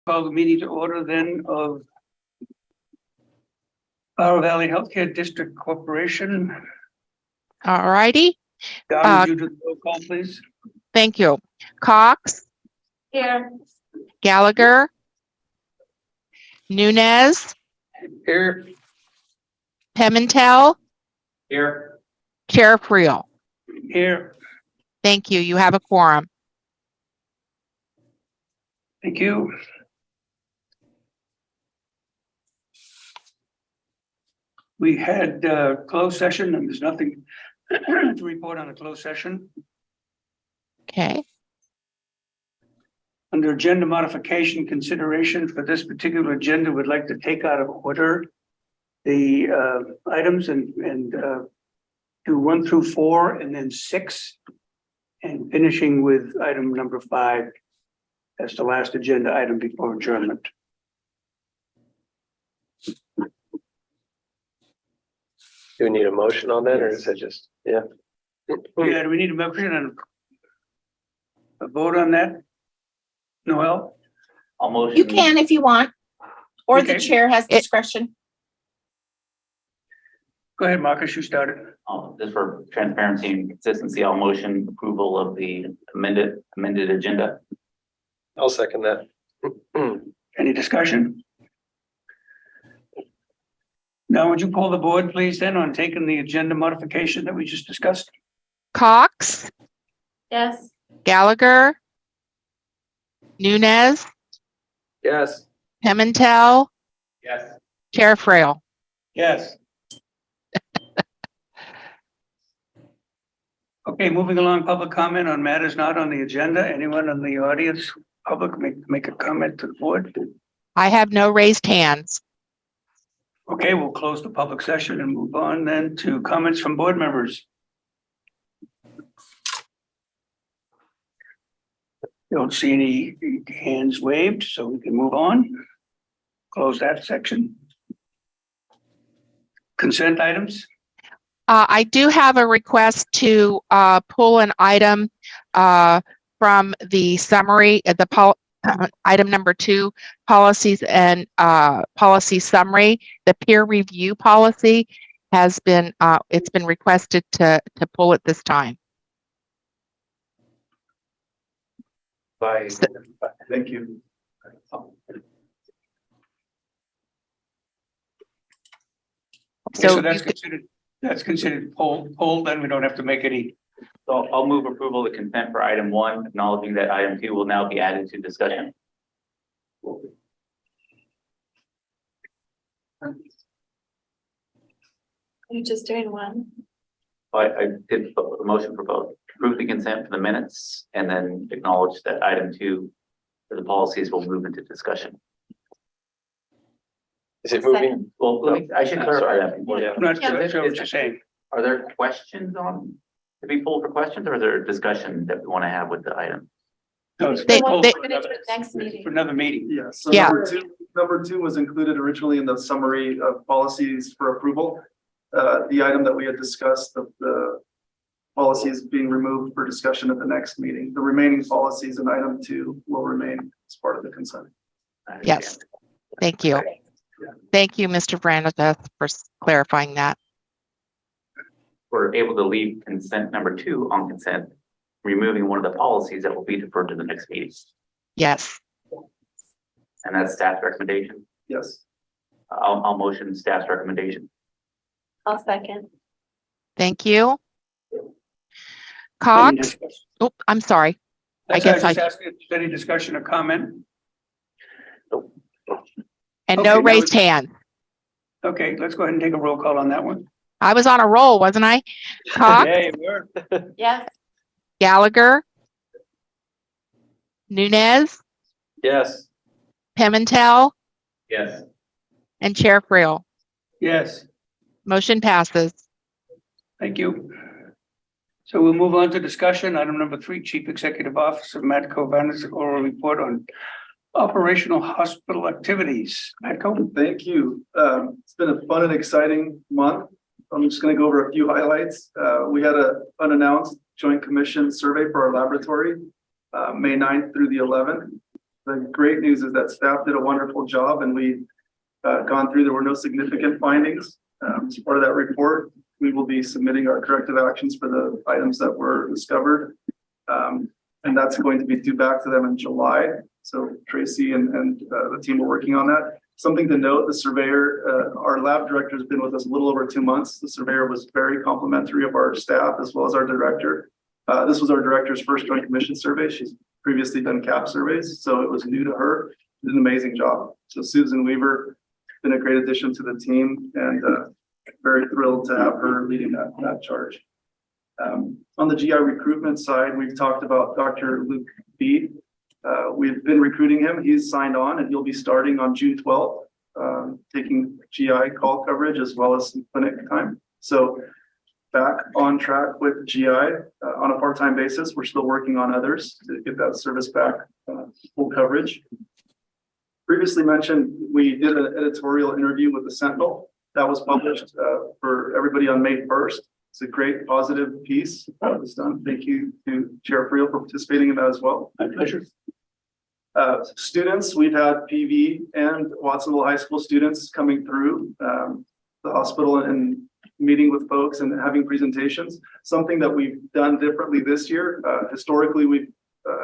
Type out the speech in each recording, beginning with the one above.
Call the meeting to order then of Power Valley Healthcare District Corporation. All righty. Don, would you do the roll call, please? Thank you. Cox, Here. Gallagher, Nunez, Here. Pimentel, Here. Chair Friel. Here. Thank you. You have a quorum. Thank you. We had closed session and there's nothing to report on a closed session. Okay. Under agenda modification consideration for this particular agenda, would like to take out of order the items and do 1 through 4 and then 6 and finishing with item number 5 as the last agenda item before adjournment. Do we need a motion on that, or is it just, yeah? Yeah, do we need a motion and a vote on that? Noel? I'll motion. You can if you want, or the Okay. chair has discretion. Go ahead, Marcus, you started. Just for transparency and consistency, I'll motion approval of the amended agenda. I'll second that. Any discussion? Now, would you pull the board, please, then, on taking the agenda modification that we just discussed? Cox, Yes. Gallagher, Nunez, Yes. Pimentel, Yes. Chair Friel. Yes. Okay, moving along, public comment on matters not on the agenda. Anyone in the audience, public, make a comment to the board? I have no raised hands. Okay, we'll close the public session and move on then to comments from board members. Don't see any hands waved, so we can move on. Close that section. Consent items. I do have a request to pull an item from the summary, item number 2, policies and policy summary. The peer review policy has been it's been requested to pull it this time. Thank you. Okay, so you that's considered poll, then we don't have to make any. So I'll move approval of the consent for item 1, acknowledging that item 2 will now be added to discussion. You're just doing one. I did the motion for both. Approve the consent for the minutes and then acknowledge that item 2 for the policies will move into discussion. Is it moving? Well, I should clarify that before. Yeah. I'm not sure what you're saying. Are there questions on, to be pulled for questions, or is there a discussion that we want to have with the item? No, it's They- polled they- for another- Next meeting. for another meeting. Yeah, so Yeah. number two was included originally in the summary of policies for approval. The item that we had discussed, the policies being removed for discussion at the next meeting. The remaining policies in item 2 will remain as part of the consent. Yes. Thank you. Thank you, Mr. Brandon, for clarifying that. We're able to leave consent number 2 on consent, removing one of the policies that will be deferred to the next meeting. Yes. And that's staff recommendation. Yes. I'll motion staff's recommendation. I'll second. Thank you. Any Cox, discussion? oh, I'm sorry. That's guess why I was just asking if there's any discussion or comment. And Okay, no now raised it's- hand. Okay, let's go ahead and take a roll call on that one. I was on a roll, wasn't I? Cox, Yeah, you were. Yes. Gallagher, Nunez, Yes. Pimentel, Yes. and Chair Friel. Yes, Motion passes. thank you. So we'll move on to discussion. Item number 3, Chief Executive Officer Matt Covan's oral report on operational hospital activities. Matt Covan. Thank you. It's been a fun and exciting month. I'm just going to go over a few highlights. We had an unannounced Joint Commission survey for our laboratory, May 9th through the 11th. The great news is that staff did a wonderful job and we gone through, there were no significant findings. As part of that report, we will be submitting our corrective actions for the items that were discovered. And that's going to be due back to them in July. So Tracy and the team are working on that. Something to note, the surveyor, our lab director has been with us a little over 2 months. The surveyor was very complimentary of our staff as well as our director. This was our director's first Joint Commission survey. She's previously done CAP surveys, so it was new to her. Did an amazing job. So Susan Weaver, been a great addition to the team and very thrilled to have her leading that charge. On the GI recruitment side, we've talked about Dr. Luke B. We've been recruiting him. He's signed on and he'll be starting on June 12th, taking GI call coverage as well as some clinic time. So back on track with GI on a part-time basis. We're still working on others to get that service back full coverage. Previously mentioned, we did an editorial interview with the Sentinel that was published for everybody on May 1st. It's a great positive piece that was done. Thank you to Chair Friel for participating in that as well. My pleasure. Students, we've had PV and Watsonville High School students coming through the hospital and meeting with folks and having presentations. Something that we've done differently this year. Historically, we've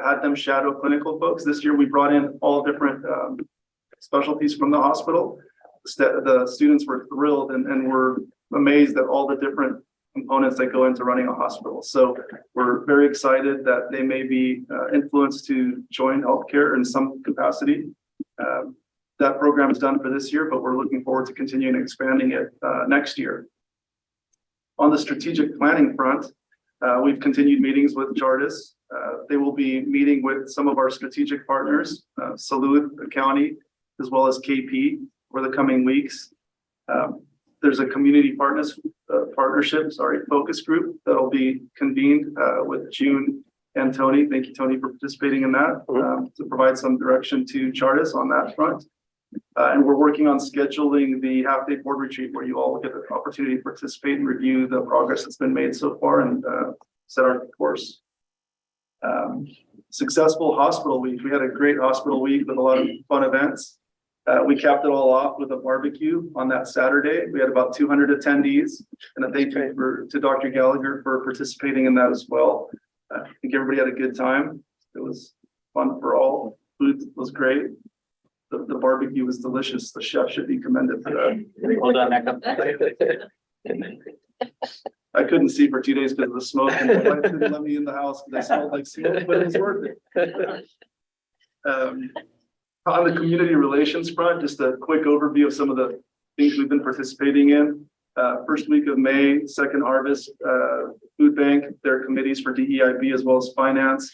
had them shadow clinical folks. This year, we brought in all different specialties from the hospital. The students were thrilled and were amazed at all the different components that go into running a hospital. So we're very excited that they may be influenced to join healthcare in some capacity. That program is done for this year, but we're looking forward to continuing expanding it next year. On the strategic planning front, we've continued meetings with Chartis. They will be meeting with some of our strategic partners, Salud County, as well as KP for the coming weeks. There's a community partnership, focus group that'll be convened with June and Tony. Thank you, Tony, for participating in that to provide some direction to Chartis on that front. And we're working on scheduling the half-day board retreat where you all will get the opportunity to participate and review the progress that's been made so far and set our course. Successful hospital week. We had a great hospital week with a lot of fun events. We capped it all off with a barbecue on that Saturday. We had about 200 attendees, and a thank you to Dr. Gallagher for participating in that as well. I think everybody had a good time. It was fun for all. Food was great. The barbecue was delicious. The chef should be commended for that. Hold on, Mecca. I couldn't see for 2 days because of the smoke, and my wife didn't let me in the house because I smelled like smoke, but it was worth it. On the community relations front, just a quick overview of some of the things we've been participating in. First week of May, Second Harvest Food Bank, their committees for DEIB as well as finance.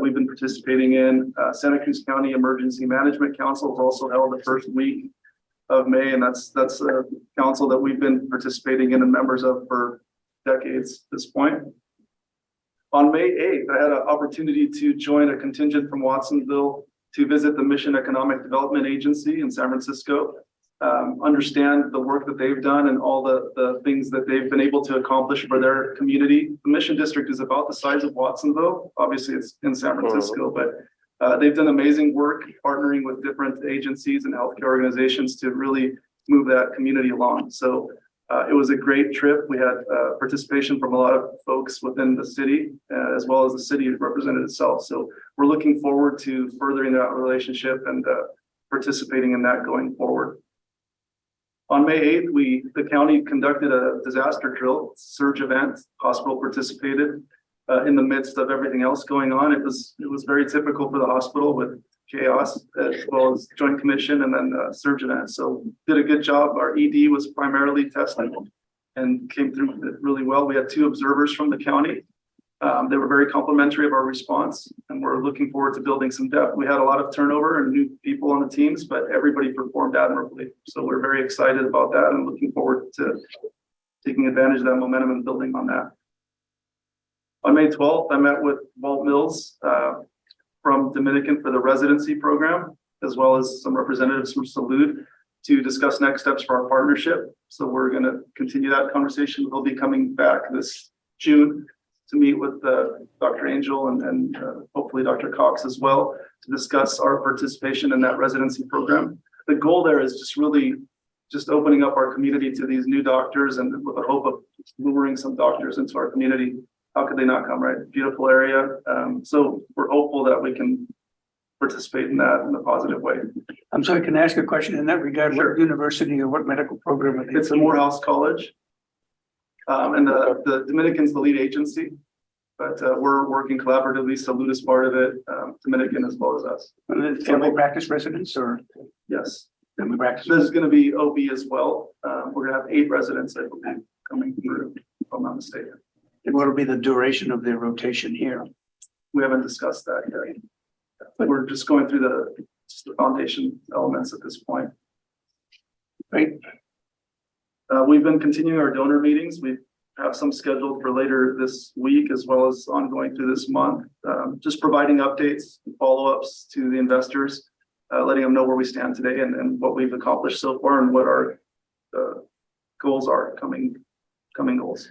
We've been participating in Santa Cruz County Emergency Management Council is also held the first week of May, and that's a council that we've been participating in and members of for decades at this point. On May 8th, I had an opportunity to join a contingent from Watsonville to visit the Mission Economic Development Agency in San Francisco, understand the work that they've done and all the things that they've been able to accomplish for their community. The Mission District is about the size of Watsonville. Obviously, it's in San Francisco, but they've done amazing work partnering with different agencies and healthcare organizations to really move that community along. So it was a great trip. We had participation from a lot of folks within the city, as well as the city represented itself. So we're looking forward to furthering that relationship and participating in that going forward. On May 8th, the county conducted a disaster drill, surge event. Hospital participated in the midst of everything else going on. It was very typical for the hospital with chaos as well as Joint Commission and then surge event. So did a good job. Our ED was primarily tested and came through it really well. We had 2 observers from the county. They were very complimentary of our response, and we're looking forward to building some depth. We had a lot of turnover and new people on the teams, but everybody performed admirably. So we're very excited about that and looking forward to taking advantage of that momentum and building on that. On May 12th, I met with Walt Mills from Dominican for the residency program, as well as some representatives from Salud to discuss next steps for our partnership. So we're going to continue that conversation. They'll be coming back this June to meet with Dr. Angel and hopefully Dr. Cox as well to discuss our participation in that residency program. The goal there is just really just opening up our community to these new doctors and with the hope of luring some doctors into our community. How could they not come, right? Beautiful area. So we're hopeful that we can participate in that in a positive way. I'm sorry, can I ask a question in that regard? Sure. What university or what medical program are they? It's the Morehouse College. And the Dominican's the lead agency, but we're working collaboratively. Salute is part of it, Dominican as well as us. Family practice residents or Yes. family practice? There's going to be OB as well. We're going to have 8 residents, I believe, coming through, if I'm not mistaken. And what will be the duration of their rotation here? We haven't discussed that yet. But we're just going through just the foundation elements at this point. Right? We've been continuing our donor meetings. We have some scheduled for later this week as well as ongoing through this month. Just providing updates and follow-ups to the investors, letting them know where we stand today and what we've accomplished so far and what our goals are, coming goals.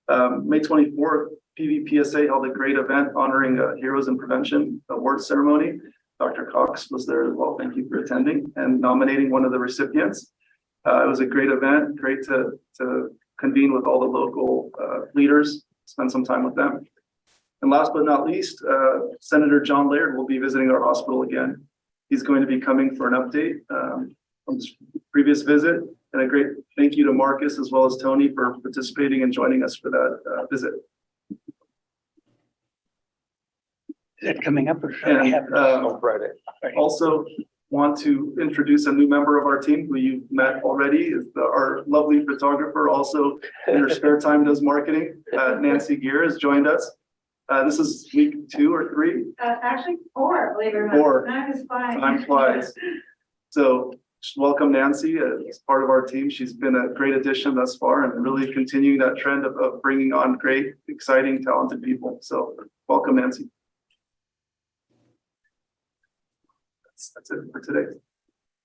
May 24th, PVPSA held a great event honoring Heroes in Prevention award ceremony. Dr. Cox was there as well. Thank you for attending and nominating one of the recipients. It was a great event, great to convene with all the local leaders, spend some time with them. And last but not least, Senator John Laird will be visiting our hospital again. He's going to be coming for an update from his previous visit. And a great thank you to Marcus as well as Tony for participating and joining us for that visit. Is that coming up or should I And have it? On Friday. also want to introduce a new member of our team who you've met already, is our lovely photographer, also in her spare time does marketing. Nancy Gear has joined us. This is week 2 or 3. Actually 4, believe it or not. 4. Time is flying. Time flies. So just welcome Nancy as part of our team. She's been a great addition thus far and really continuing that trend of bringing on great, exciting, talented people. So welcome, Nancy. That's it for today.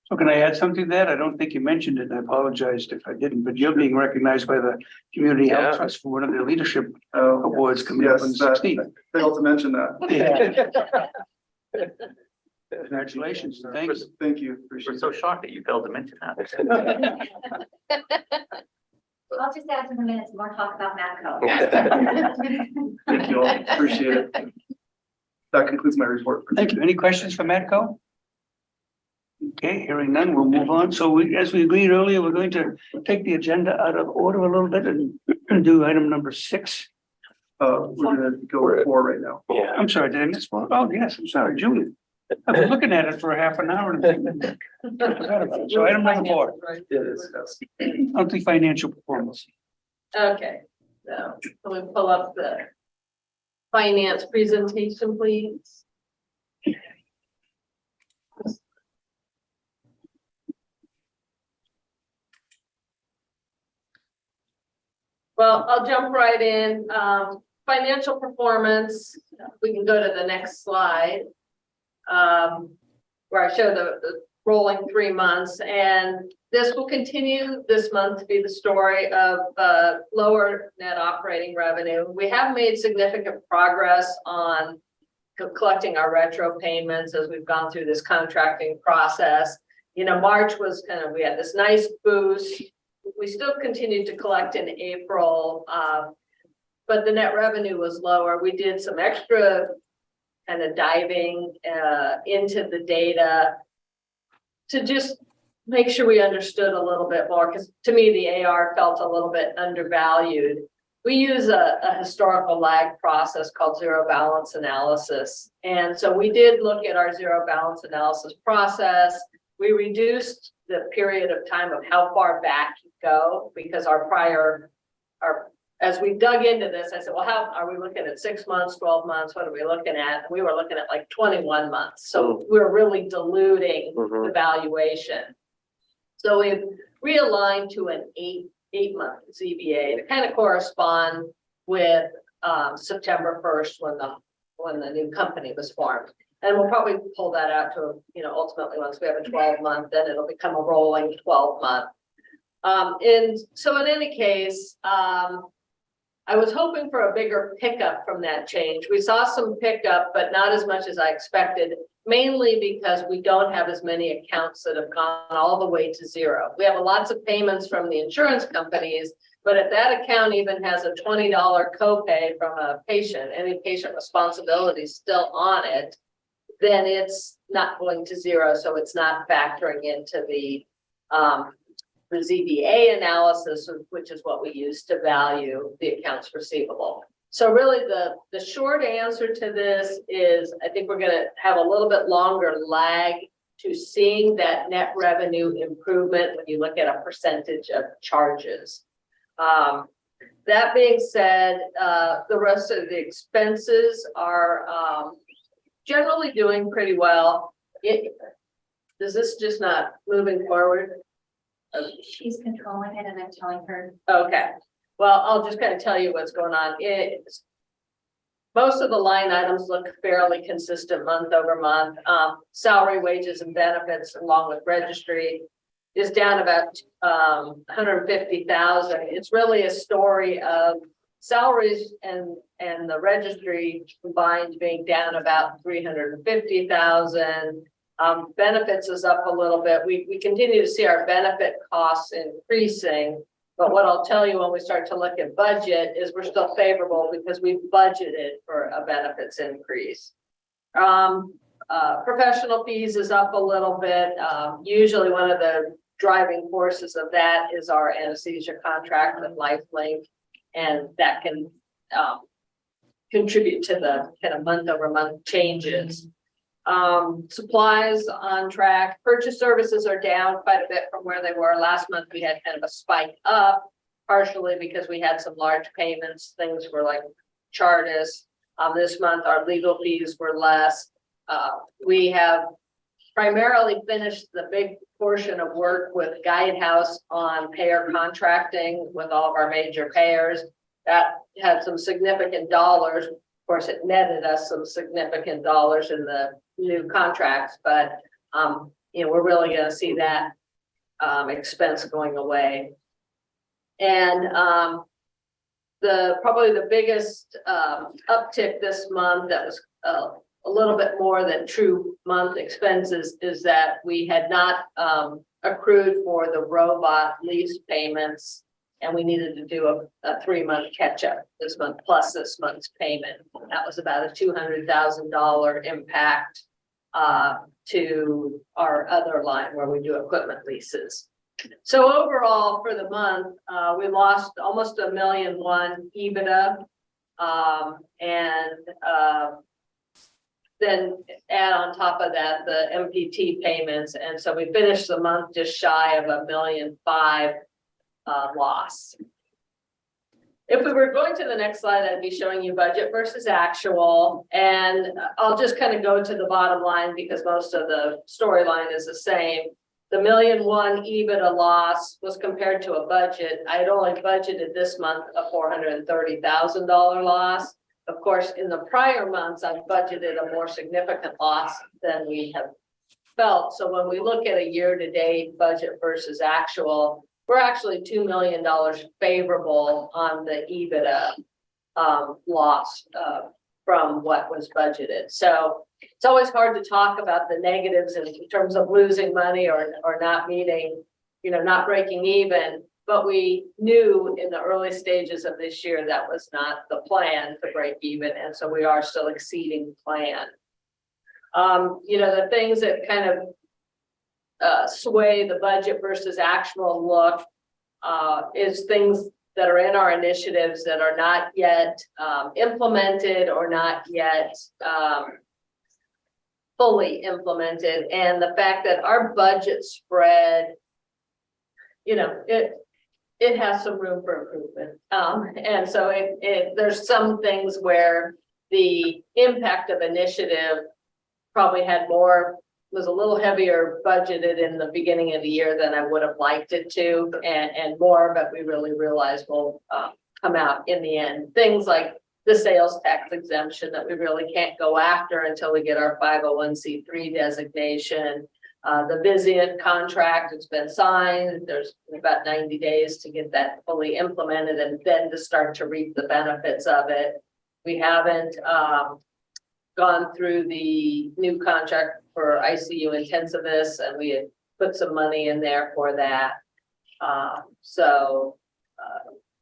So can I add something to that? I don't think you mentioned it, and I apologized if I didn't, but you're being recognized by the Community Health Yeah. Trust for one of their leadership Oh, awards coming up on the yes, that, 16th. failed to mention that. Yeah. Congratulations, and thanks. Thank you. We're Appreciate so it. shocked that you failed to mention that. I'll just add to the minutes more talk about Matco. Thank you all. Appreciate it. That concludes my report. Thank you. Any questions for Matco? Okay, hearing none, we'll move on. So as we agreed earlier, we're going to take the agenda out of order a little bit and do item number 6. We're gonna go with 4 right now. Yeah. I'm sorry, did I miss one? Oh, yes, I'm sorry, Julie. I've been looking at it for a half an hour. And I forgot about it. So item number 4, It is, yes. monthly financial performance. Okay, so can we pull up the finance presentation, please? Well, I'll jump right in. Financial performance, we can go to the next slide. Where I show the rolling 3 months, and this will continue this month to be the story of lower net operating revenue. We have made significant progress on collecting our retro payments as we've gone through this contracting process. You know, March was we had this nice boost. We still continued to collect in April, but the net revenue was lower. We did some extra kind of diving into the data to just make sure we understood a little bit more, because to me, the AR felt a little bit undervalued. We use a historical lag process called zero balance analysis. And so we did look at our zero balance analysis process. We reduced the period of time of how far back you go, because as we dug into this, I said, well, how are we looking at 6 months, 12 months? What are we looking at? And we were looking at like 21 months. So we're really diluting the valuation. So we've realigned to an eight-month ZBA to kind of correspond with September 1st when the new company was formed. And we'll probably pull that out to, ultimately once we have a 12-month, then it'll become a rolling 12-month. And so in any case, I was hoping for a bigger pickup from that change. We saw some pickup, but not as much as I expected, mainly because we don't have as many accounts that have gone all the way to zero. We have lots of payments from the insurance companies, but if that account even has a $20 copay from a patient, any patient responsibility still on it, then it's not going to zero, so it's not factoring into the ZBA analysis, which is what we use to value the accounts receivable. So really the short answer to this is I think we're gonna have a little bit longer lag to seeing that net revenue improvement when you look at a percentage of charges. That being said, the rest of the expenses are generally doing pretty well. Is this just not moving forward? She's controlling it and I'm telling her. Okay, well, I'll just kind of tell you what's going on. Most of the line items look fairly consistent month over month. Salary, wages, and benefits, along with registry, is down about 150,000. It's really a story of salaries and the registry combined being down about 350,000. Benefits is up a little bit. We continue to see our benefit costs increasing, but what I'll tell you when we start to look at budget is we're still favorable because we budgeted for a benefits increase. Professional fees is up a little bit. Usually one of the driving forces of that is our anesthesia contract with LifeLink, and that can contribute to the kind of month over month changes. Supplies on track. Purchase services are down quite a bit from where they were last month. We had kind of a spike up, partially because we had some large payments, things were like Chartis. This month our legal fees were less. We have primarily finished the big portion of work with Guidehouse on payer contracting with all of our major payers. That had some significant dollars. Of course, it netted us some significant dollars in the new contracts, but we're really going to see that expense going away. And probably the biggest uptick this month that was a little bit more than true month expenses is that we had not accrued for the robot lease payments, and we needed to do a 3-month catch up this month plus this month's payment. That was about a $200,000 impact to our other line where we do equipment leases. So overall for the month, we lost almost $1.1 million EBITDA, and then add on top of that the MPT payments, and so we finished the month just shy of $1.5 million loss. If we were going to the next slide, I'd be showing you budget versus actual, and I'll just kind of go to the bottom line because most of the storyline is the same. The $1.1 million EBITDA loss was compared to a budget. I had only budgeted this month a $430,000 loss. Of course, in the prior months, I've budgeted a more significant loss than we have felt. So when we look at a year-to-date budget versus actual, we're actually $2 million favorable on the EBITDA loss from what was budgeted. So it's always hard to talk about the negatives in terms of losing money or not meeting, not breaking even. But we knew in the early stages of this year that was not the plan to break even, and so we are still exceeding plan. The things that kind of sway the budget versus actual look is things that are in our initiatives that are not yet implemented or not yet fully implemented, and the fact that our budget spread, it has some room for improvement. And so there's some things where the impact of initiative probably was a little heavier budgeted in the beginning of the year than I would have liked it to, and more, but we really realized will come out in the end. Things like the sales tax exemption that we really can't go after until we get our 501c3 designation. The Vizient contract has been signed. There's about 90 days to get that fully implemented and then to start to reap the benefits of it. We haven't gone through the new contract for ICU intensivists, and we had put some money in there for that.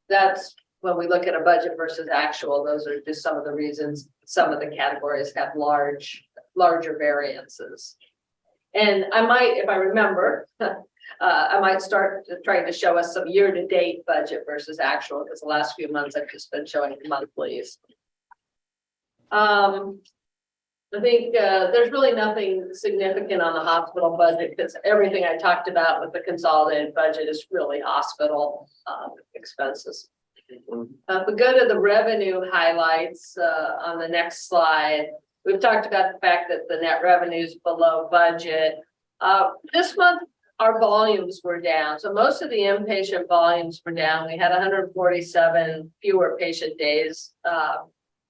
That's when we look at a budget versus actual, those are just some of the reasons some of the categories have larger variances. And I might, if I remember, I might start trying to show us some year-to-date budget versus actual, because the last few months I've just been showing monthlies. I think there's really nothing significant on the hospital budget because everything I talked about with the consolidated budget is really hospital expenses. If we go to the revenue highlights on the next slide, we've talked about the fact that the net revenue is below budget. This month, our volumes were down. So most of the inpatient volumes were down. We had 147 fewer patient days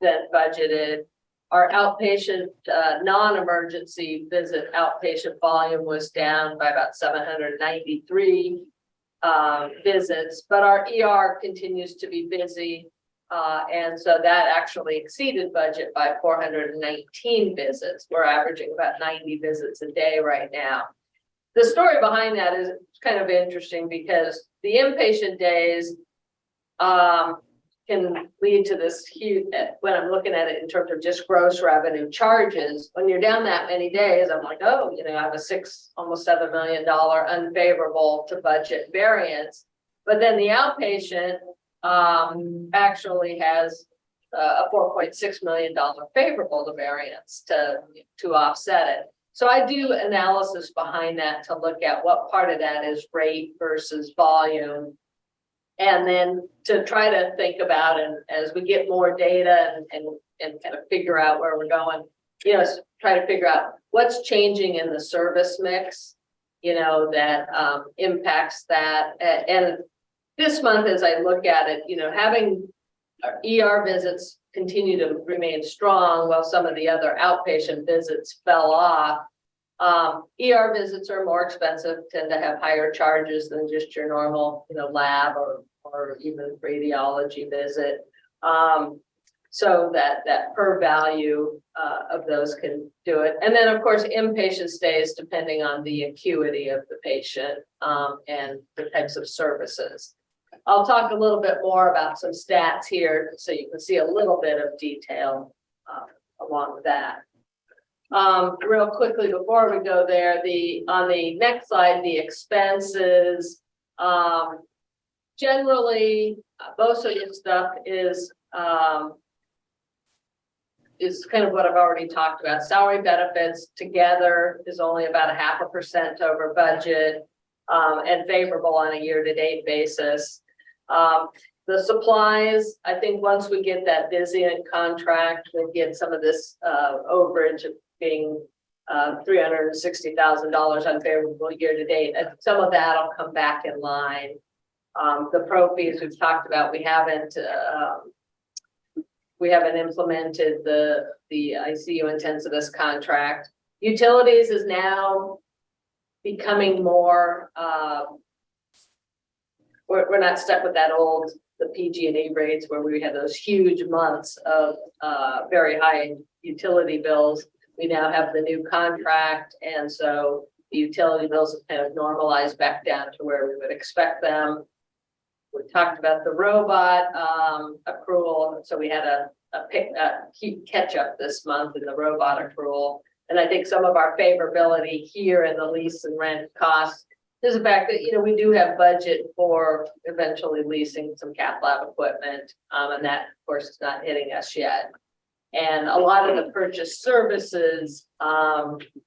than budgeted. Our outpatient non-emergency visit outpatient volume was down by about 793 visits, but our ER continues to be busy. And so that actually exceeded budget by 419 visits. We're averaging about 90 visits a day right now. The story behind that is kind of interesting because the inpatient days can lead to this huge, when I'm looking at it in terms of just gross revenue charges, when you're down that many days, I'm like, oh, you know, I have a almost $7 million unfavorable to budget variance. But then the outpatient actually has a $4.6 million favorable to variance to offset it. So I do analysis behind that to look at what part of that is rate versus volume. And then to try to think about, and as we get more data and kind of figure out where we're going, you know, try to figure out what's changing in the service mix, you know, that impacts that. And this month, as I look at it, you know, having ER visits continue to remain strong while some of the other outpatient visits fell off. ER visits are more expensive, tend to have higher charges than just your normal, you know, lab or even radiology visit. So that per value of those can do it. And then of course, inpatient stays depending on the acuity of the patient and the types of services. I'll talk a little bit more about some stats here so you can see a little bit of detail along with that. Real quickly before we go there, on the next slide, the expenses. Generally, most of this stuff is kind of what I've already talked about. Salary benefits together is only about 0.5% over budget and favorable on a year-to-date basis. The supplies, I think once we get that Vizient contract, we'll get some of this overage of being $360,000 unfavorable year-to-date. Some of that will come back in line. The pro fees we've talked about, we haven't implemented the ICU intensivist contract. Utilities is now becoming more, we're not stuck with that old, the PG&E rates where we had those huge months of very high utility bills. We now have the new contract, and so the utility bills have kind of normalized back down to where we would expect them. We talked about the robot accrual, so we had a catch up this month in the robot accrual. And I think some of our favorability here in the lease and rent costs is the fact that, you know, we do have budget for eventually leasing some cath lab equipment, and that of course is not hitting us yet. And a lot of the purchase services,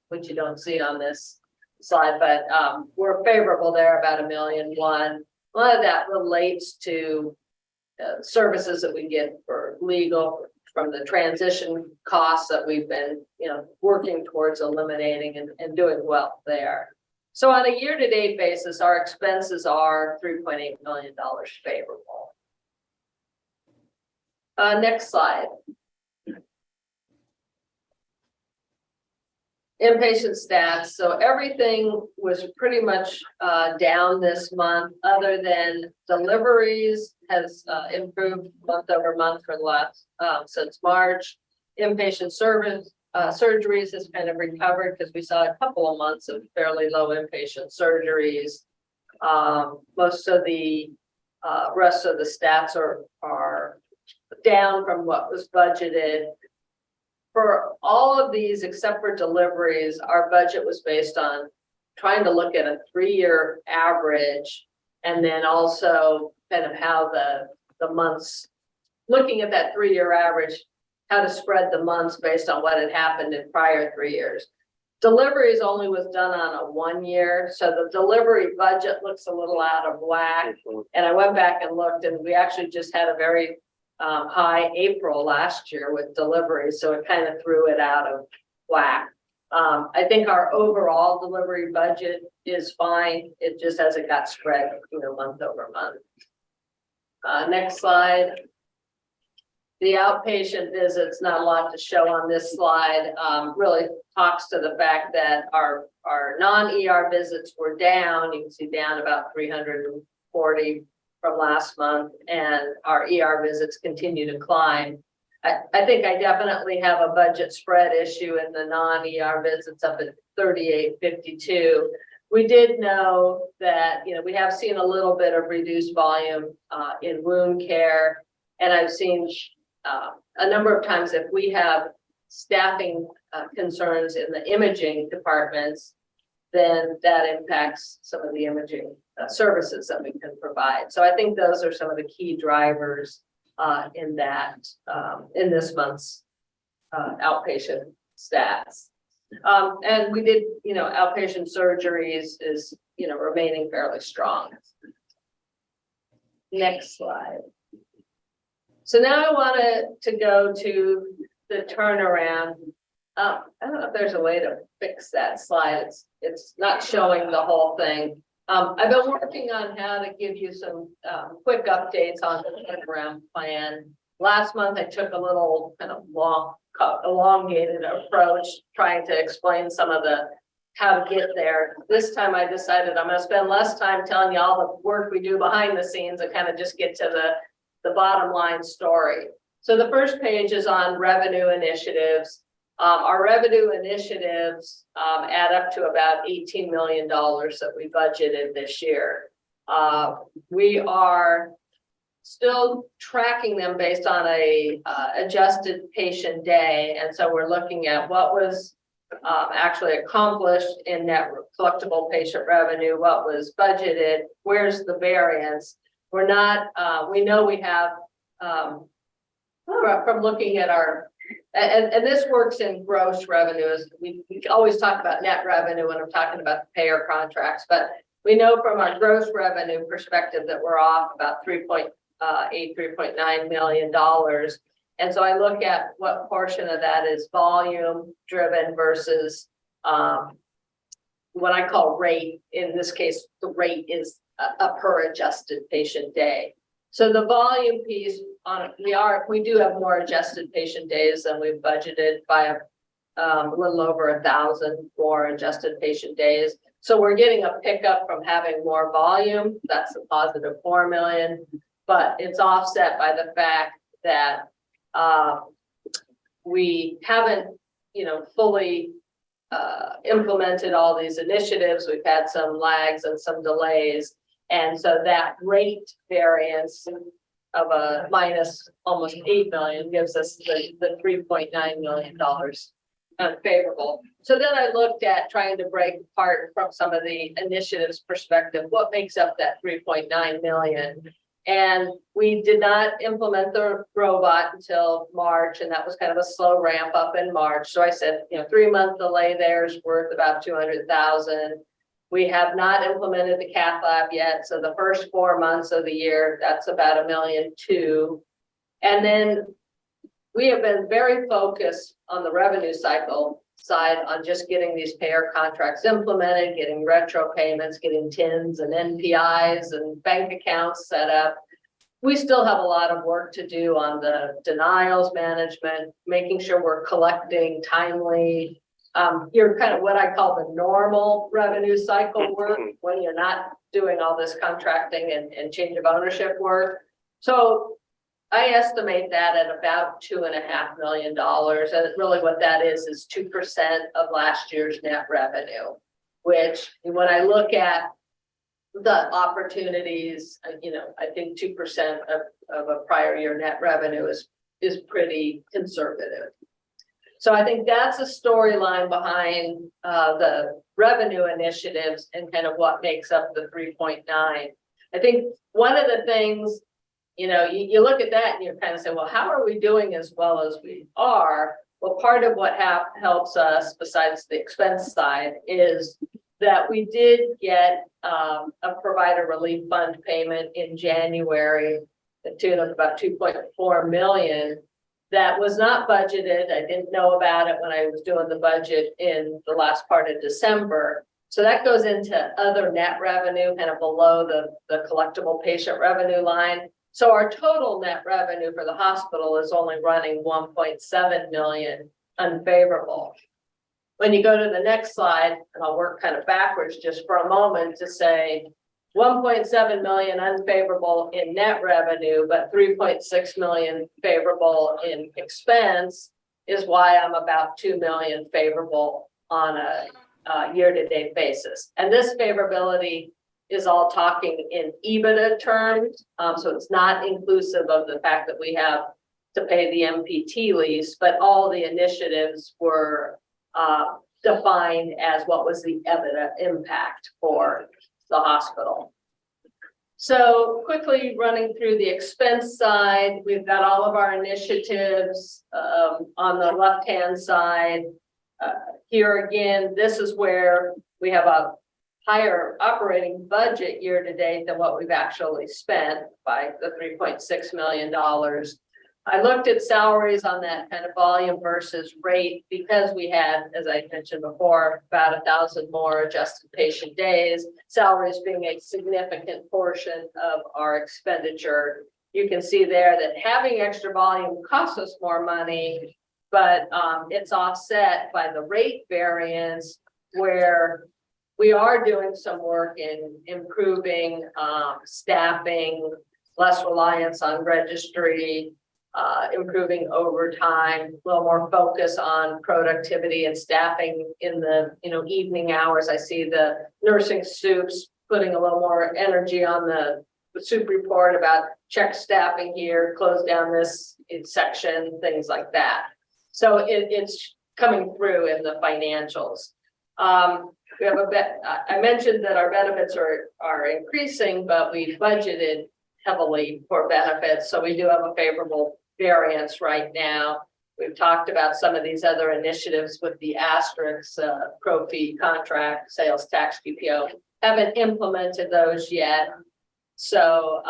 which you don't see on this slide, but we're favorable there, about $1.1 million. A lot of that relates to services that we get for legal from the transition costs that we've been, you know, working towards eliminating and doing well there. So on a year-to-date basis, our expenses are $3.8 million favorable. Next slide. inpatient stats, so everything was pretty much down this month, other than deliveries has improved month over month for the last since March. Inpatient service surgeries has kind of recovered because we saw a couple of months of fairly low inpatient surgeries. Most of the rest of the stats are down from what was budgeted. For all of these, except for deliveries, our budget was based on trying to look at a 3-year average, and then also kind of how the months, looking at that 3-year average, how to spread the months based on what had happened in prior 3 years. Deliveries only was done on a 1 year, so the delivery budget looks a little out of whack. And I went back and looked, and we actually just had a very high April last year with deliveries, so it kind of threw it out of whack. I think our overall delivery budget is fine. It just hasn't got spread, month over month. Next slide. The outpatient visits, not a lot to show on this slide, really talks to the fact that our non-ER visits were down. You can see down about 340 from last month, and our ER visits continue to climb. I think I definitely have a budget spread issue in the non-ER visits up at 3852. We did know that, we have seen a little bit of reduced volume in wound care, and I've seen a number of times if we have staffing concerns in the imaging departments, then that impacts some of the imaging services that we can provide. So I think those are some of the key drivers in this month's outpatient stats. And we did, outpatient surgeries is, remaining fairly strong. Next slide. So now I wanted to go to the turnaround. I don't know if there's a way to fix that slide. It's not showing the whole thing. I've been working on how to give you some quick updates on the turnaround plan. Last month, I took a little kind of elongated approach, trying to explain some of how to get there. This time I decided I'm going to spend less time telling you all the work we do behind the scenes and kind of just get to the bottom line story. So the first page is on revenue initiatives. Our revenue initiatives add up to about $18 million that we budgeted this year. We are still tracking them based on a adjusted patient day. And so we're looking at what was actually accomplished in net collectible patient revenue, what was budgeted, where's the variance. We're not, we know we have, from looking at our, and this works in gross revenues. We always talk about net revenue when I'm talking about the payer contracts, but we know from our gross revenue perspective that we're off about $3.9 million. And so I look at what portion of that is volume driven versus what I call rate. In this case, the rate is a per adjusted patient day. So the volume piece on we do have more adjusted patient days than we've budgeted by a little over 1,000 more adjusted patient days. So we're getting a pickup from having more volume. That's a positive 4 million, but it's offset by the fact that we haven't, fully implemented all these initiatives. We've had some lags and some delays. And so that rate variance of a minus almost 8 million gives us the $3.9 million unfavorable. So then I looked at trying to break apart from some of the initiatives perspective, what makes up that 3.9 million. And we did not implement the robot until March, and that was kind of a slow ramp up in March. So I said, 3-month delay there is worth about 200,000. We have not implemented the cath lab yet. So the first 4 months of the year, that's about $1.2 million. And then we have been very focused on the revenue cycle side on just getting these payer contracts implemented, getting retro payments, getting TINs and NPIs and bank accounts set up. We still have a lot of work to do on the denials management, making sure we're collecting timely You're kind of what I call the normal revenue cycle work, when you're not doing all this contracting and change of ownership work. So I estimate that at about $2.5 million. And really what that is 2% of last year's net revenue, which when I look at the opportunities, I think 2% of a prior year net revenue is pretty conservative. So I think that's a storyline behind the revenue initiatives and kind of what makes up the 3.9. I think one of the things, you look at that and you kind of say, well, how are we doing as well as we are? Well, part of what helps us, besides the expense side, is that we did get a provider relief fund payment in January, the tune of about $2.4 million. That was not budgeted. I didn't know about it when I was doing the budget in the last part of December. So that goes into other net revenue, kind of below the collectible patient revenue line. So our total net revenue for the hospital is only running 1.7 million unfavorable. When you go to the next slide, and I'll work kind of backwards just for a moment to say 1.7 million unfavorable in net revenue, but 3.6 million favorable in expense is why I'm about 2 million favorable on a year-to-date basis. And this favorability is all talking in EBITDA terms. So it's not inclusive of the fact that we have to pay the MPT lease, but all the initiatives were defined as what was the EBITDA impact for the hospital. So quickly running through the expense side, we've got all of our initiatives on the left-hand side. Here again, this is where we have a higher operating budget year to date than what we've actually spent by the $3.6 million. I looked at salaries on that kind of volume versus rate because we had, as I mentioned before, about 1,000 more adjusted patient days, salaries being a significant portion of our expenditure. You can see there that having extra volume costs us more money, but it's offset by the rate variance where we are doing some work in improving staffing, less reliance on registry, improving overtime, a little more focus on productivity and staffing in the evening hours. I see the nursing soups putting a little more energy on the soup report about check staffing here, close down this section, things like that. So it's coming through in the financials. We have I mentioned that our benefits are increasing, but we budgeted heavily for benefits. So we do have a favorable variance right now. We've talked about some of these other initiatives with the asterisks, pro fee contract, sales tax, PPO. Haven't implemented those yet. So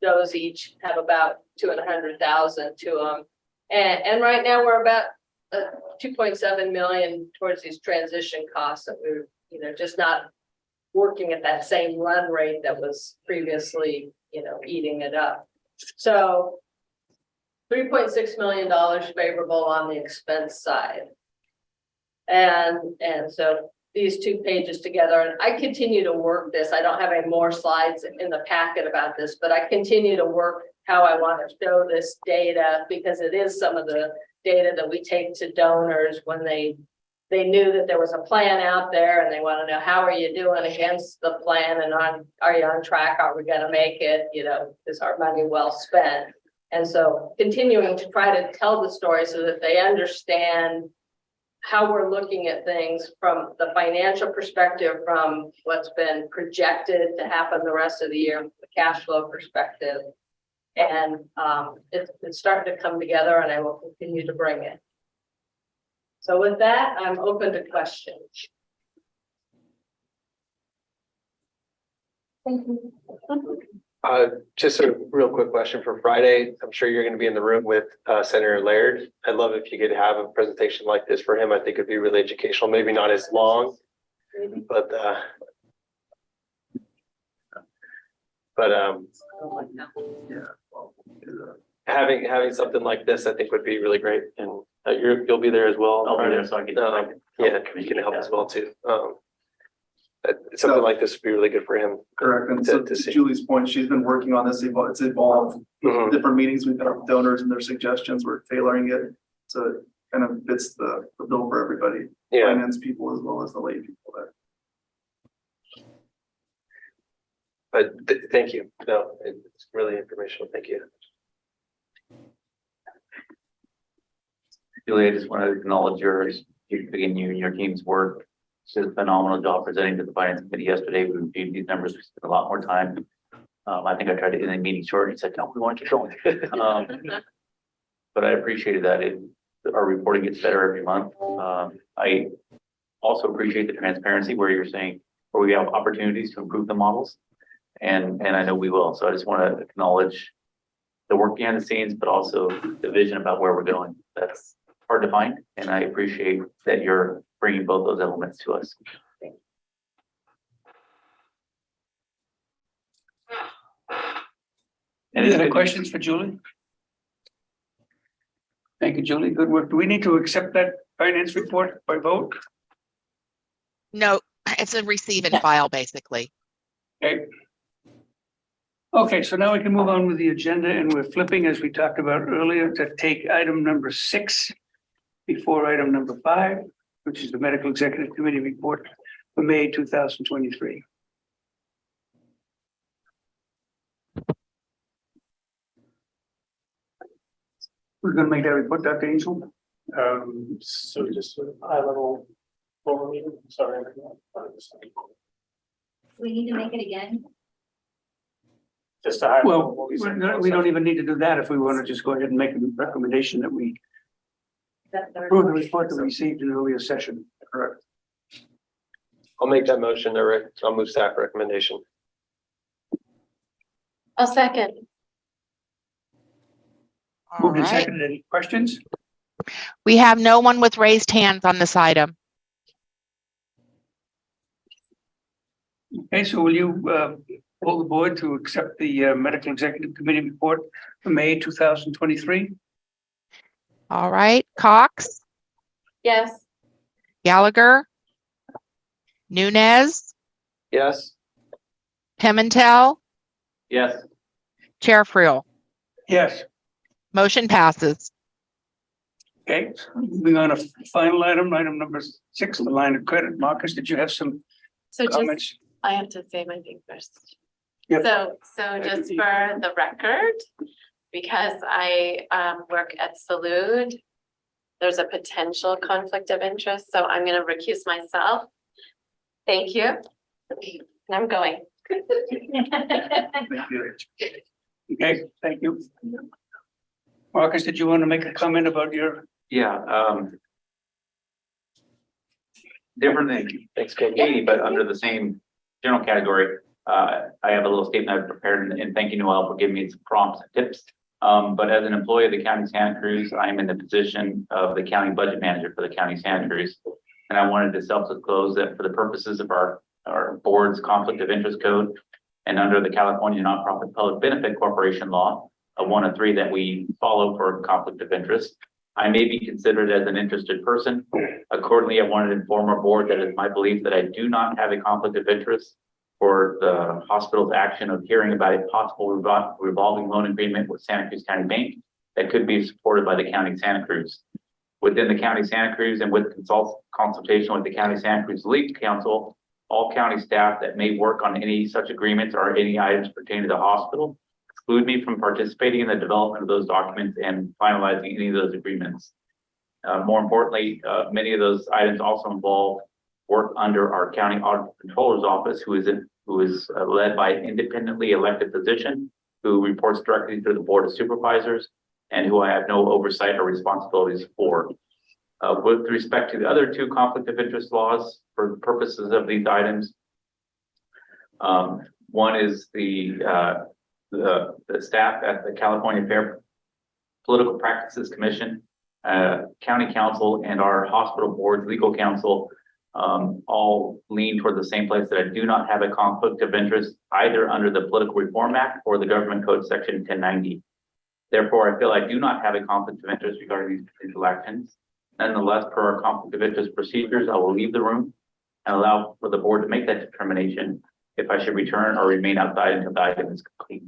those each have about 200,000 to them. And right now we're about 2.7 million towards these transition costs that we're, just not working at that same run rate that was previously, eating it up. So $3.6 million favorable on the expense side. And so these two pages together, and I continue to work this. I don't have any more slides in the packet about this, but I continue to work how I want to show this data because it is some of the data that we take to donors when they knew that there was a plan out there and they want to know how are you doing against the plan and are you on track? Are we going to make it? Is our money well spent? And so continuing to try to tell the story so that they understand how we're looking at things from the financial perspective, from what's been projected to happen the rest of the year, the cash flow perspective. And it's starting to come together and I will continue to bring it. So with that, I'm open to questions. Thank you. Just a real quick question for Friday. I'm sure you're going to be in the room with Senator Laird. I'd love if you could have a presentation like this for him. I think it'd be really educational, maybe not as long, but having something like this, I think would be really great, and you'll be there as well. I'll be there so I can. Yeah, you can help as well too. Something like this would be really good for him. Correct. And so To to see. Julie's point, she's been working on this. It's evolved. Mhm. Different meetings we've had with donors and their suggestions. We're tailoring it. So it kind of fits the bill for everybody, Yeah, finance people as well as the lay people there. but thank you. No, it's really informational. Thank you. Julie, I just want to acknowledge yours, again, you and your team's work. It's a phenomenal job presenting to the finance committee yesterday. We reviewed these numbers, we spent a lot more time. I think I tried to end the meeting short and said, no, we want to keep going. But I appreciated that. Our reporting gets better every month. I also appreciate the transparency where you're saying, where we have opportunities to improve the models. And I know we will. So I just want to acknowledge the work behind the scenes, but also the vision about where we're going. That's hard to find. And I appreciate that you're bringing both those elements to us. And Any it's other good- questions for Julie? Thank you, Julie. Good work. Do we need to accept that finance report by vote? No, it's a receive and file, basically. Okay. Okay, so now we can move on with the agenda, and we're flipping, as we talked about earlier, to take item number 6 before item number 5, which is the Medical Executive Committee report for May 2023. We're gonna make that report, Dr. Angel? So just a high level overview, sorry. We need to make it again. Just a high. Well, level, what we said. we don't even need to do that if we want to just go ahead and make a recommendation that we That's the approve the report. report that we received in an earlier session. Correct. I'll make that motion. I'll move staff recommendation. I'll second. All Moved and right. seconded. Any questions? We have no one with raised hands on this item. Okay, so will you pull the board to accept the Medical Executive Committee report for May 2023? All right, Cox, Yes. Gallagher, Nunez, Yes, Pimentel, Yes, Chair Friel. Yes. Motion passes. Okay, moving on to final item, item number 6, the line of credit. Marcus, did you have some So just, comments? I have to say my thing first. Yep. So just for the record, because I work at Salud, there's a potential conflict of interest, so I'm gonna recuse myself. Thank you. And I'm going. Thank you. Okay, thank you. Marcus, did you want to make a comment about your? yeah, different than thanks, Kim. Katie, but under the same general category. I have a little statement I've prepared, and thank you, Noel, for giving me some prompts and tips. But as an employee of the County of Santa Cruz, I'm in the position of the county budget manager for the County of Santa Cruz. And I wanted to self-disclose that for the purposes of our board's conflict of interest code and under the California Nonprofit Public Benefit Corporation law, 103 that we follow for conflict of interest, I may be considered as an interested person. Accordingly, I wanted to inform our board that it's my belief that I do not have a conflict of interest for the hospital's action of hearing about a possible revolving loan agreement with Santa Cruz County Bank that could be supported by the County of Santa Cruz. Within the County of Santa Cruz and with consultation with the County of Santa Cruz Legal Counsel, all county staff that may work on any such agreements or any items pertaining to the hospital exclude me from participating in the development of those documents and finalizing any of those agreements. More importantly, many of those items also involve work under our county audit controller's office, who is led by an independently elected position, who reports directly to the board of supervisors, and who I have no oversight or responsibilities for. With respect to the other two conflict of interest laws for the purposes of these items, one is the staff at the California Fair Political Practices Commission, county council, and our hospital board's legal counsel all lean toward the same place, that I do not have a conflict of interest either under the Political Reform Act or the Government Code Section 1090. Therefore, I feel I do not have a conflict of interest regarding these potential actions. Nonetheless, per our conflict of interest procedures, I will leave the room and allow for the board to make that determination if I should return or remain outside until the item is complete.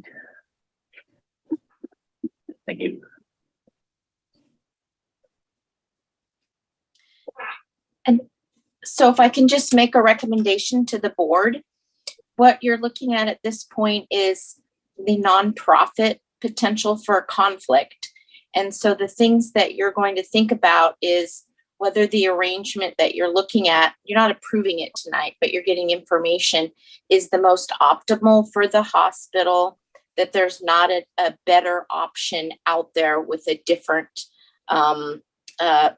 Thank you. So if I can just make a recommendation to the board, what you're looking at this point is the nonprofit potential for conflict. And so the things that you're going to think about is whether the arrangement that you're looking at, you're not approving it tonight, but you're getting information, is the most optimal for the hospital, that there's not a better option out there with a different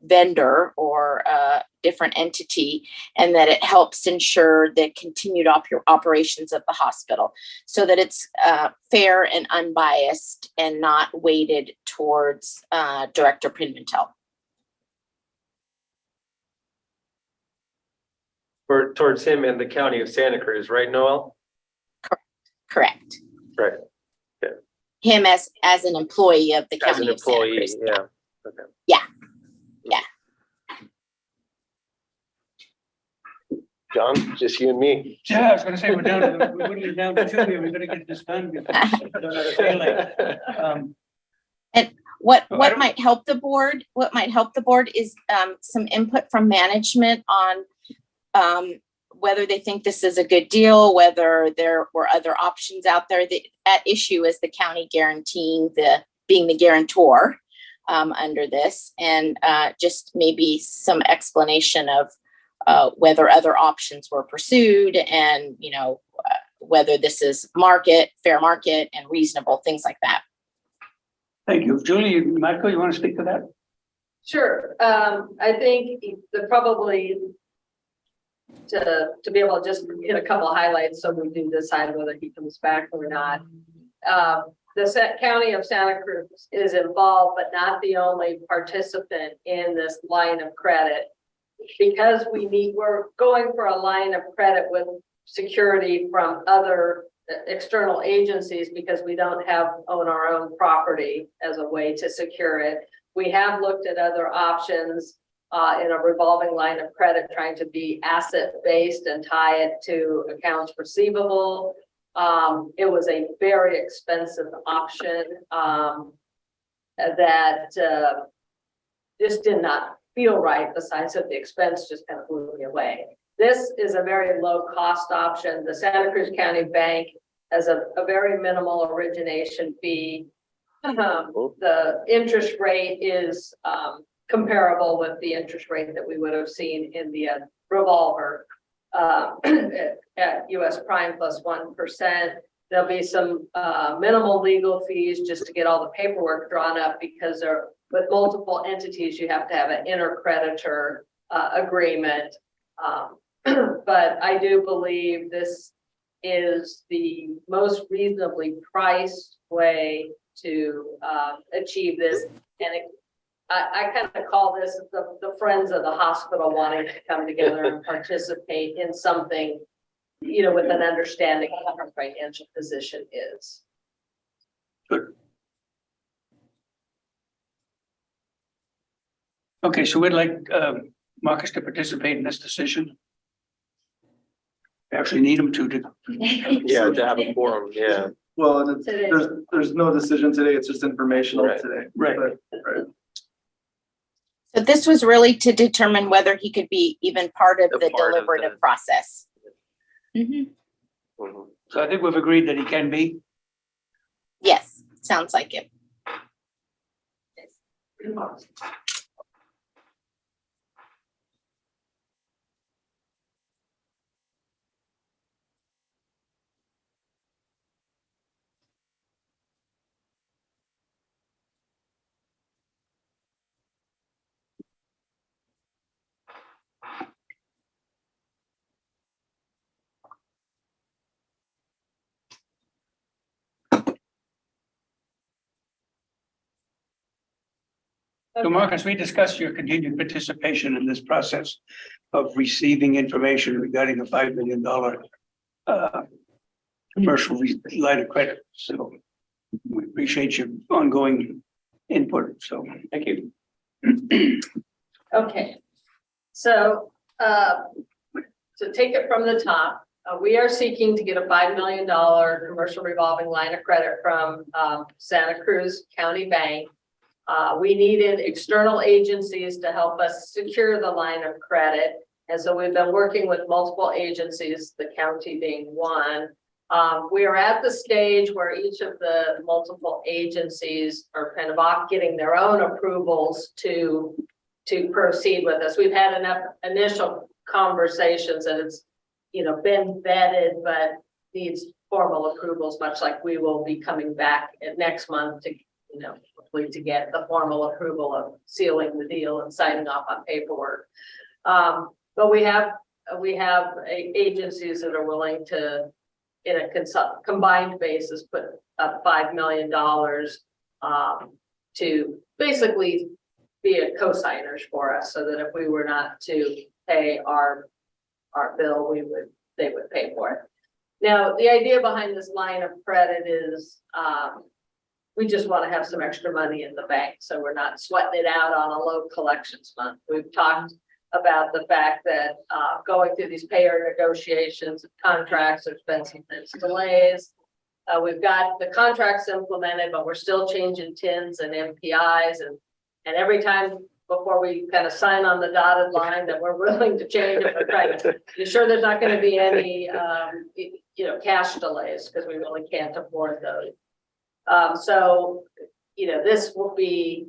vendor or different entity, and that it helps ensure the continued operations of the hospital so that it's fair and unbiased and not weighted towards Director Pimentel. Or towards him and the county of Santa Cruz, right, Noel? Correct. Right. Him as an employee of the As an county of Santa employee, Cruz. yeah. Okay. Yeah. John, just you and me. Yeah, I was gonna say, we're whittling down to two here. We're gonna get this done. What I don't- might help the board? What might help the board is some input from management on whether they think this is a good deal, whether there were other options out there. At issue is the county guaranteeing being the guarantor under this, and just maybe some explanation of whether other options were pursued, and whether this is fair market and reasonable, things like that. Thank you. Julie, Michael, you want to speak to that? Sure. I think the probably to be able to just hit a couple of highlights so we do decide whether he comes back or not. The county of Santa Cruz is involved, but not the only participant in this line of credit. Because we're going for a line of credit with security from other external agencies, because we don't own our own property as a way to secure it. We have looked at other options in a revolving line of credit, trying to be asset-based and tie it to accounts receivable. It was a very expensive option that just did not feel right. Besides that, the expense just kind of blew me away. This is a very low-cost option. The Santa Cruz County Bank has a very minimal origination fee. The interest rate is comparable with the interest rate that we would have seen in the revolver at US Prime plus 1%. There'll be some minimal legal fees just to get all the paperwork drawn up, because with multiple entities, you have to have an intercreditor agreement. But I do believe this is the most reasonably priced way to achieve this. And I kind of call this the friends of the hospital wanting to come together and participate in something, with an understanding of what our financial position is. Good. Okay, so we'd like Marcus to participate in this decision. We actually need him to. Yeah, to have a forum, yeah. Well, and Today. there's no decision today. It's just informational Right. today. Right. Right. So this was really to determine whether he could be even part of A the part of deliberative the- process. Mhm. Mhm. So I think we've agreed that he can be. Yes, sounds like it. So Marcus, we discussed your continued participation in this process of receiving information regarding the $5 million commercial line of credit. So we appreciate your ongoing input, so. Thank you. Okay. So, to take it from the top, we are seeking to get a $5 million commercial revolving line of credit from Santa Cruz County Bank. We needed external agencies to help us secure the line of credit. And so we've been working with multiple agencies, the county being one. We are at the stage where each of the multiple agencies are kind of off getting their own approvals to proceed with us. We've had enough initial conversations and it's, been vetted, but needs formal approvals, much like we will be coming back next month to, hopefully to get the formal approval of sealing the deal and signing off on paperwork. But we have agencies that are willing to, in a combined basis, put up $5 million to basically be a co-signers for us, so that if we were not to pay our bill, they would pay for it. Now, the idea behind this line of credit is we just want to have some extra money in the bank, so we're not sweating it out on a low collections month. We've talked about the fact that going through these payer negotiations and contracts, there's been some delays. We've got the contracts implemented, but we're still changing TINs and MPIs, and every time before we kind of sign on the dotted line that we're willing to change it, we're trying to be sure there's not going to be any cash delays, because we really can't afford those. So this will be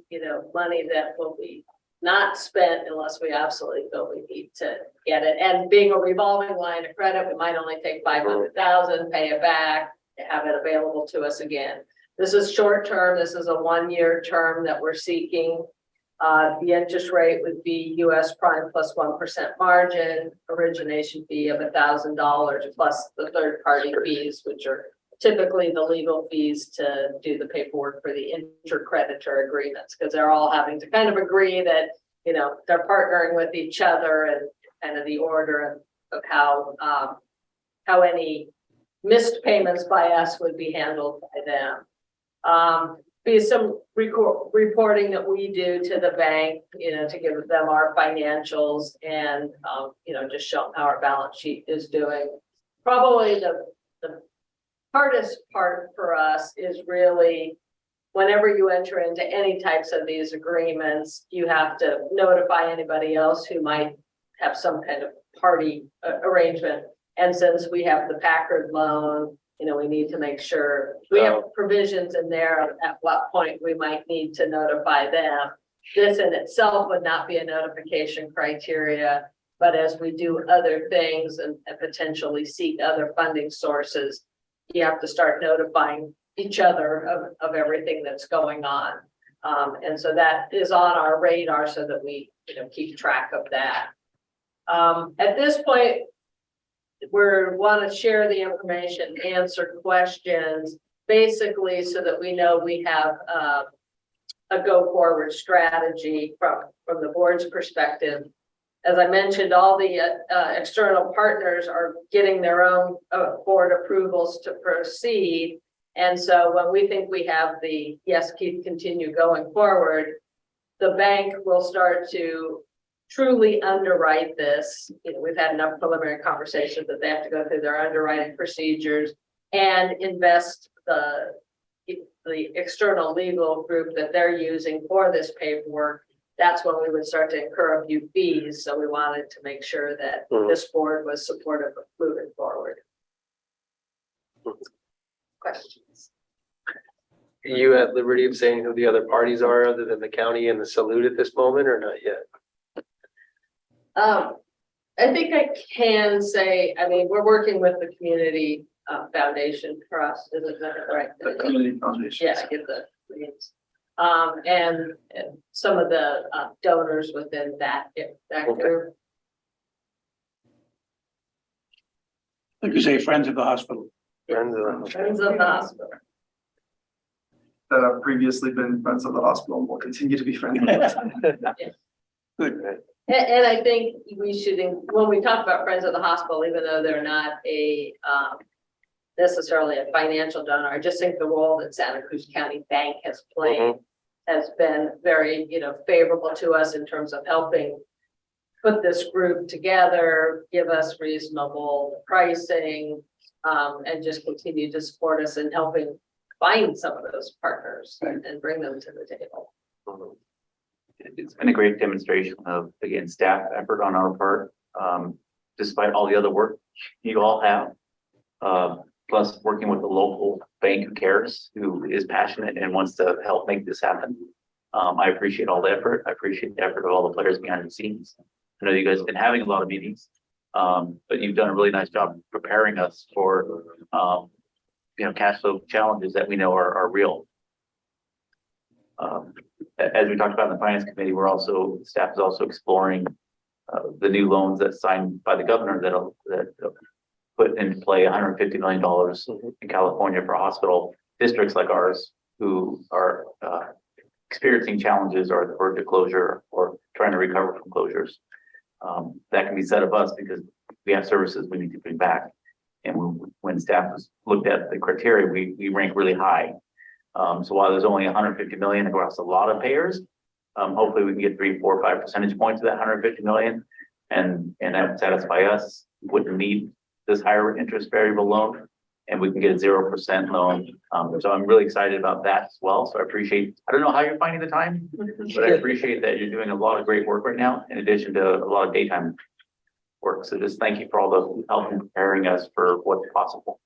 money that will be not spent unless we absolutely feel we need to get it. And being a revolving line of credit, we might only take 500,000, pay it back, have it available to us again. This is short term. This is a 1-year term that we're seeking. The interest rate would be US prime plus 1% margin, origination fee of $1,000 plus the third party fees, which are typically the legal fees to do the paperwork for the intercreditor agreements, because they're all having to kind of agree that, they're partnering with each other, and kind of the order of how any missed payments by us would be handled by them. Be some reporting that we do to the bank, to give them our financials and, just show them how our balance sheet is doing. Probably the hardest part for us is really whenever you enter into any types of these agreements, you have to notify anybody else who might have some kind of party arrangement. And since we have the Packard loan, we need to make sure we have provisions in there at what point we might need to notify them. This in itself would not be a notification criteria, but as we do other things and potentially seek other funding sources, you have to start notifying each other of everything that's going on. And so that is on our radar so that we keep track of that. At this point, we want to share the information, answer questions, basically so that we know we have a go forward strategy from the board's perspective. As I mentioned, all the external partners are getting their own board approvals to proceed. And so when we think we have the yes, keep continue going forward, the bank will start to truly underwrite this. We've had enough preliminary conversations that they have to go through their underwriting procedures and invest the external legal group that they're using for this paperwork. That's when we would start to incur a few fees. So we wanted to make sure that this board was supportive of moving forward. Questions? Are you at liberty of saying who the other parties are other than the county and the salute at this moment, or not yet? I think I can say, we're working with the community foundation trust, isn't that right? The community foundation. Yeah, I get the names. And some of the donors within that group. Like you say, friends of the hospital. Friends of the hospital. That have previously been friends of the hospital and will continue to be friends. Good. And I think we should, when we talk about friends of the hospital, even though they're not a necessarily a financial donor. I just think the role that Santa Cruz County Bank has played has been very, favorable to us in terms of helping put this group together, give us reasonable pricing, and just continue to support us in helping find some of those partners and bring them to the table. It's been a great demonstration of, again, staff effort on our part, despite all the other work you all have. Plus working with the local bank who cares, who is passionate and wants to help make this happen. I appreciate all the effort. I appreciate the effort of all the players behind the scenes. I know you guys have been having a lot of meetings, but you've done a really nice job preparing us for, cash flow challenges that we know are real. As we talked about in the finance committee, staff is also exploring the new loans that signed by the governor that put into play $150 million in California for hospital districts like ours who are experiencing challenges or to closure or trying to recover from closures. That can be said of us because we have services we need to bring back. And when staff was looked at the criteria, we rank really high. So while there's only 150 million across a lot of payers, hopefully we can get 3, 4, 5 percentage points of that 150 million. And that would satisfy us. We wouldn't need this higher interest variable loan, and we can get a 0% loan. So I'm really excited about that as well. So I don't know how you're finding the time, but I appreciate that you're doing a lot of great work right now, in addition to a lot of daytime work. So just thank you for all the help in preparing us for what's possible.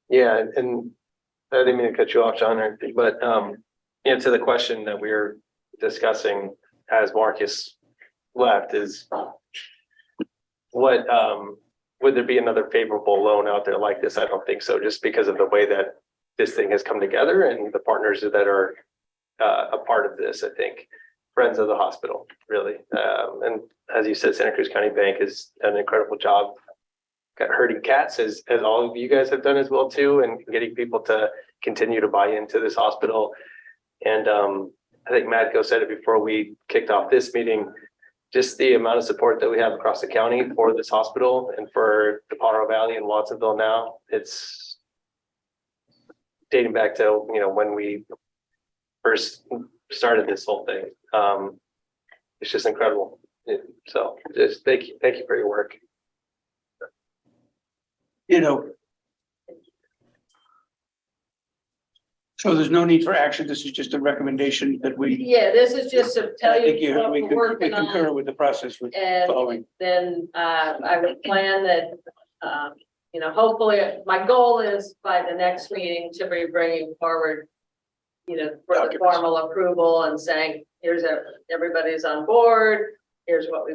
Yeah, and I didn't mean to cut you off, John, or anything, but to the question that we were discussing as Marcus left is what would there be another favorable loan out there like this? I don't think so, just because of the way that this thing has come together and the partners that are a part of this. I think friends of the hospital, really. And as you said, Santa Cruz County Bank has done an incredible job herding cats, as all of you guys have done as well too, and getting people to continue to buy into this hospital. And I think Madco said it before we kicked off this meeting, just the amount of support that we have across the county for this hospital and for the Colorado Valley and Watsonville now, it's dating back to, when we first started this whole thing. It's just incredible. So just thank you for your work. So there's no need for action. This is just a recommendation that we. Yeah, this is just to tell I think you what we we're working concur on. with the process we're And following. then I would plan that, hopefully, my goal is by the next meeting to be bringing forward, for the Documents. formal approval and saying, everybody's on board. Here's what we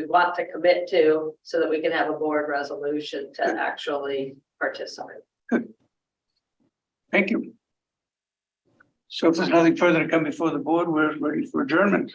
want to commit to, so that we can have a board resolution to actually participate. Thank you. So if there's nothing further to come before the board, we're ready for adjournment.